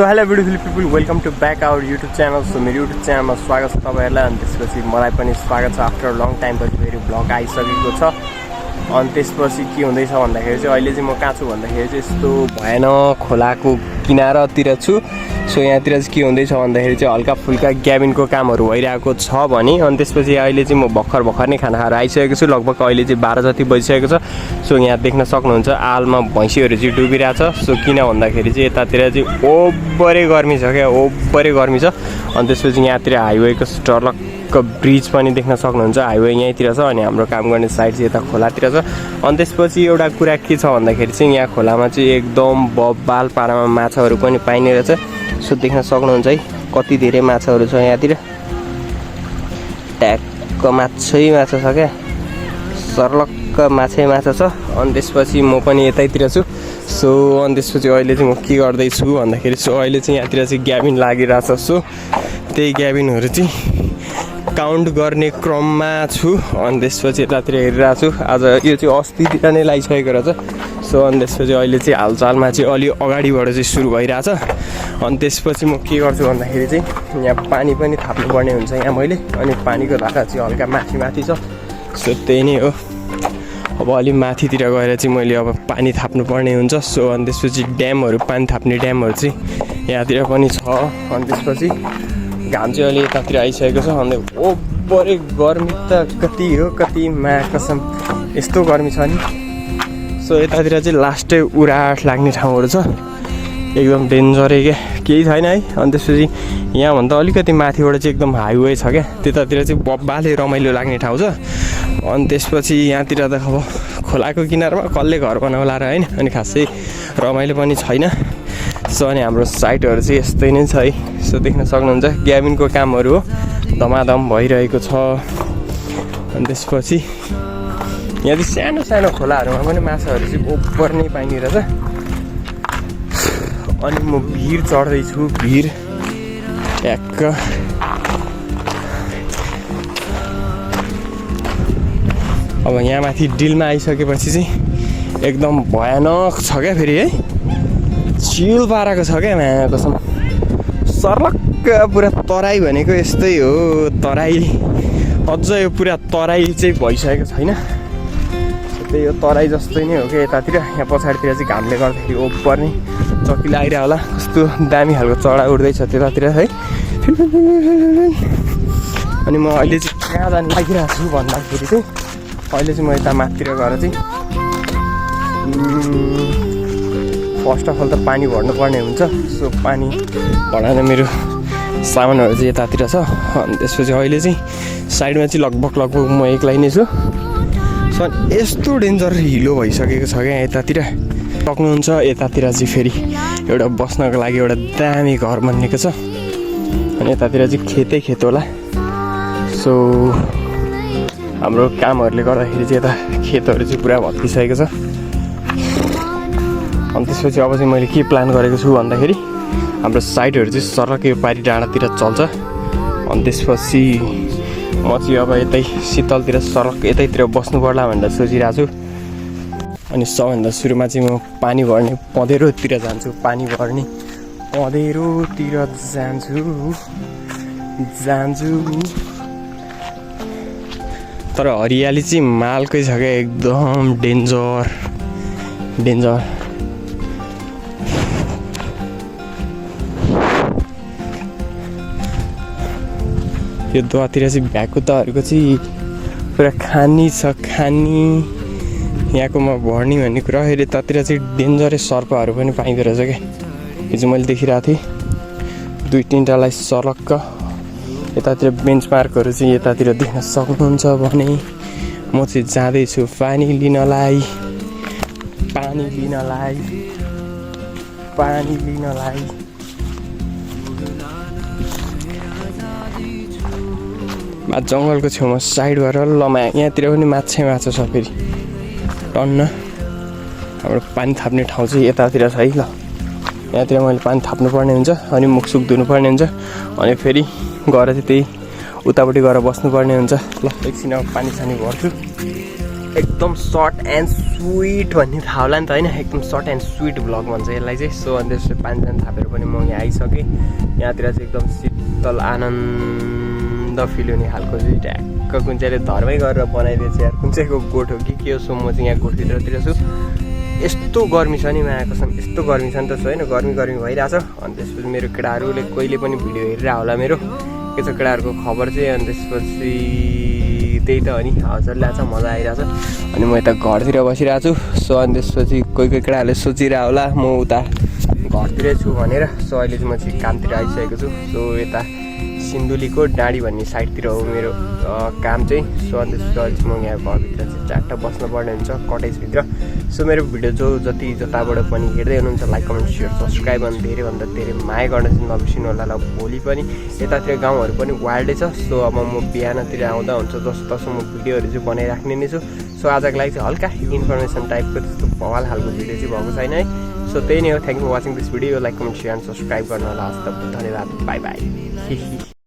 So hello beautiful people, welcome to back our YouTube channel. So मेरो YouTube channel मा स्वागत छ तपाईहरुलाई अनि त्यसपछि मलाई पनि स्वागत छ आफ्टर लङ टाइम पछि मेरो ब्लग आइसकेको छ। अनि त्यसपछि के हुँदैछ भन्दाखेरि चाहिँ अहिले चाहिँ म कहाँ छु भन्दाखेरि चाहिँ यस्तो भएन खोलाको किनारातिर छु। सो यहाँतिर चाहिँ के हुँदैछ भन्दाखेरि चाहिँ हल्का फुल्का ग्याबिनको कामहरु भइरहेको छ भने अनि त्यसपछि अहिले चाहिँ म भर्खर नै खाना खाएर आइसकेको छु। लगभग अहिले चाहिँ 12 जति बजिसकेको छ। सो यहाँ देख्न सक्नुहुन्छ आलमा भैँसीहरु चाहिँ डुबिरहेछ। सो किन भन्दाखेरि चाहिँ यतातिर चाहिँ ओभरै गर्मी छ क्या, ओभरै गर्मी छ। अनि त्यसपछि यहाँतिर हाइवेको टर्लक्क ब्रिज पनि देख्न सक्नुहुन्छ। हाइवे यहीँतिर छ अनि हाम्रो काम गर्ने साइड चाहिँ यता खोलातिर छ। अनि त्यसपछि एउटा कुरा के छ भन्दाखेरि चाहिँ यहाँ खोलामा चाहिँ एकदम बब्बाल पारामा माछाहरु पनि पाइने रहेछ। सो देख्न सक्नुहुन्छ है कति धेरै माछाहरु छ यहाँतिर। ट्याक्क माछा छ क्या, सर्लक्क माछा छ। अनि त्यसपछि म पनि यतैतिर छु। सो अनि त्यसपछि अहिले चाहिँ म के गर्दै छु भन्दाखेरि अहिले चाहिँ यहाँतिर चाहिँ ग्याबिन लागिरहेछ। सो त्यही ग्याबिनहरु चाहिँ काउन्ट गर्ने क्रममा छु। अनि त्यसपछि यतातिर हेरिरहेको छु। आज यो चाहिँ अस्तितिर नै लागिसकेको रहेछ। सो अनि त्यसपछि अहिले चाहिँ हालचालमा चाहिँ अलि अगाडिबाट चाहिँ सुरु भइरहेछ। अनि त्यसपछि म के गर्छु भन्दाखेरि चाहिँ यहाँ पानी पनि थाप्नुपर्ने हुन्छ यहाँ मैले। अनि पानीको धारा चाहिँ हल्का माथि छ। सो त्यही नै हो। अब अलि माथितिर गएर चाहिँ मैले अब पानी थाप्नुपर्ने हुन्छ। सो अनि त्यसपछि ड्यामहरु, पानी थाप्ने ड्यामहरु चाहिँ यहाँतिर पनि छ। अनि त्यसपछि घाम चाहिँ अलि यतातिर आइसकेको छ। अनि ओभरै गर्मी त कति हो, कति मा कसम यस्तो गर्मी छ नि। सो यतातिर चाहिँ लास्टै उराट लाग्ने ठाउँहरु छ, एकदम डेन्जरै क्या, केही छैन है। अनि त्यसपछि यहाँभन्दा अलिकति माथिबाट चाहिँ एकदम हाइवे छ क्या, त्यतातिर चाहिँ बब्बाले रमाइलो लाग्ने ठाउँ छ। अनि त्यसपछि यहाँतिर त अब खोलाको किनारमा कसले घर बनाउला र हैन, अनि खासै रमाइलो पनि छैन। सो अनि हाम्रो साइटहरु चाहिँ यस्तै नै छ है। सो देख्न सक्नुहुन्छ ग्याबिनको कामहरु हो, धमाधम भइरहेको छ। अनि त्यसपछि यहाँ चाहिँ सानो सानो खोलाहरुमा पनि माछाहरु चाहिँ ओभर नै पाइने रहेछ। अनि म भिर चढ्दै छु, भिर ट्याक्क। अब यहाँ माथि डिलमा आइसकेपछि चाहिँ एकदम भयानक छ क्या फेरि है, चिल पाराको छ क्या म्या कसम। सर्लक्क पुरा तराई भनेको यस्तै हो, तराई। अझ यो पुरा तराई चाहिँ भइसकेको छैन। त्यही हो, तराई जस्तै नै हो क्या यतातिर। यहाँ पछाडितिर चाहिँ घामले गर्दाखेरि ओभर नै चकिला आइरह होला, कस्तो दामी खालको चढा उड्दैछ त्यतातिर है। अनि म अहिले चाहिँ कहाँ जानु लागिरहेको छु भन्दाखेरि चाहिँ अहिले चाहिँ म यता माथितिर गएर चाहिँ फर्स्ट अफ अल त पानी भर्नु पर्ने हुन्छ। सो पानी भर्न मेरो सामानहरु चाहिँ यतातिर छ। अनि त्यसपछि अहिले चाहिँ साइडमा चाहिँ लगभग म एक्लै नै छु। सो यस्तो डेन्जर हिलो भइसकेको छ क्या यतातिर, सक्नुहुन्छ। यतातिर चाहिँ फेरि एउटा बस्नको लागि एउटा दामी घर बनिएको छ। अनि यतातिर चाहिँ खेत होला। सो हाम्रो कामहरुले गर्दाखेरि चाहिँ यता खेतहरु चाहिँ पुरा भत्किसकेको छ। अनि त्यसपछि अब चाहिँ मैले के प्लान गरेको छु भन्दाखेरि हाम्रो साइडहरु चाहिँ सरक यो पारी डाँडातिर चल्छ। अनि त्यसपछि म चाहिँ अब यतै शीतलतिर सरक यतैतिर बस्नु पर्ला भनेर सोचिरहेको छु। अनि सबभन्दा सुरुमा चाहिँ म पानी भर्ने पँधेरोतिर जान्छु, पानी भर्ने पँधेरोतिर जान्छु। तर हरियाली चाहिँ मालकै छ क्या, एकदम डेन्जर। यो दुवातिर चाहिँ भ्याकुताहरूको चाहिँ पुरा खानी छ, खानी यहाँकोमा भर्नी भन्ने कुरा। अहिले यतातिर चाहिँ डेन्जरै सर्पहरू पनि पाइँदो रहेछ क्या, हिजो मैले देखिरहेको थिएँ 2-3टालाई सर्लक्क। यतातिर बेन्चमार्कहरू चाहिँ यतातिर देख्न सक्नुहुन्छ भने म चाहिँ जाँदैछु पानी लिनलाई। जङ्गलको छेउमा साइड भएर लमा यहाँतिर पनि माछा छ फेरि टन्न। हाम्रो पानी थाप्ने ठाउँ चाहिँ यतातिर छ है। ल यहाँतिर मैले पानी थाप्नुपर्ने हुन्छ, अनि मुखसुख धुनुपर्ने हुन्छ, अनि फेरि गएर चाहिँ त्यही उतापट्टि गएर बस्नुपर्ने हुन्छ। ल एकछिन अब पानी सानी भर्छु। एकदम सर्ट एन्ड स्विट भन्ने थाहा होला नि त होइन, एकदम सर्ट एन्ड स्विट भ्लग भन्छ यसलाई चाहिँ। सो अनि त्यसपछि पानीसानी थापेर पनि म यहाँ आइसकेँ। यहाँतिर चाहिँ एकदम शीतल आनन्द फिल हुने खालको चाहिँ ट्याक्क कुन चाहिँले धर्मै गरेर बनाइदिएछ यार, कुन चाहिँको गोठ हो कि हो। सो म चाहिँ यहाँ गोठभित्रतिर छु। यस्तो गर्मी छ नि माया कसम, यस्तो गर्मी छ नि त होइन, गर्मी भइरहेछ। अनि त्यसपछि मेरो केटाहरूले कहिले पनि भिडियो हेरिरहेको होला मेरो, के छ केटाहरूको खबर चाहिँ। अनि त्यसपछि त्यही त हो नि, हजुरले आज मजा आइरहेछ। अनि म यता घरतिर बसिरहेको छु। सो अनि त्यसपछि कोही केटाहरूले सोचिरहेको होला म उता घरतिरै छु भनेर। सो अहिले चाहिँ म चाहिँ कामतिर आइसकेको छु। सो यता सिन्धुलीको डाँडी भन्ने साइडतिर हो मेरो काम चाहिँ। सो अनि त्यसपछि अहिले चाहिँ म यहाँ घरभित्र चाहिँ च्याट्ट बस्नुपर्ने हुन्छ कटेजभित्र। सो मेरो भिडियो जो जति जताबाट पनि हेर्दै हुनुहुन्छ लाइक कमेन्ट सेयर सब्सक्राइब अनि धेरैभन्दा धेरै माया गर्न चाहिँ नबिर्सिनु होला। ल भोलि पनि यतातिर गाउँहरू पनि वाइल्डै छ। सो अब म बिहानतिर आउँदा हुन्छ जस्तो तसो म भिडियोहरू चाहिँ बनाइराख्ने नै छु। सो आजको लागि चाहिँ हल्का इन्फर्मेसन टाइपको त्यस्तो भवाल खालको भिडियो चाहिँ भएको छैन है। सो त्यही नै हो। Thank you for watching this video. Like comment share and subscribe गर्नु होला। हस् त, धन्यवाद, बाई बाई।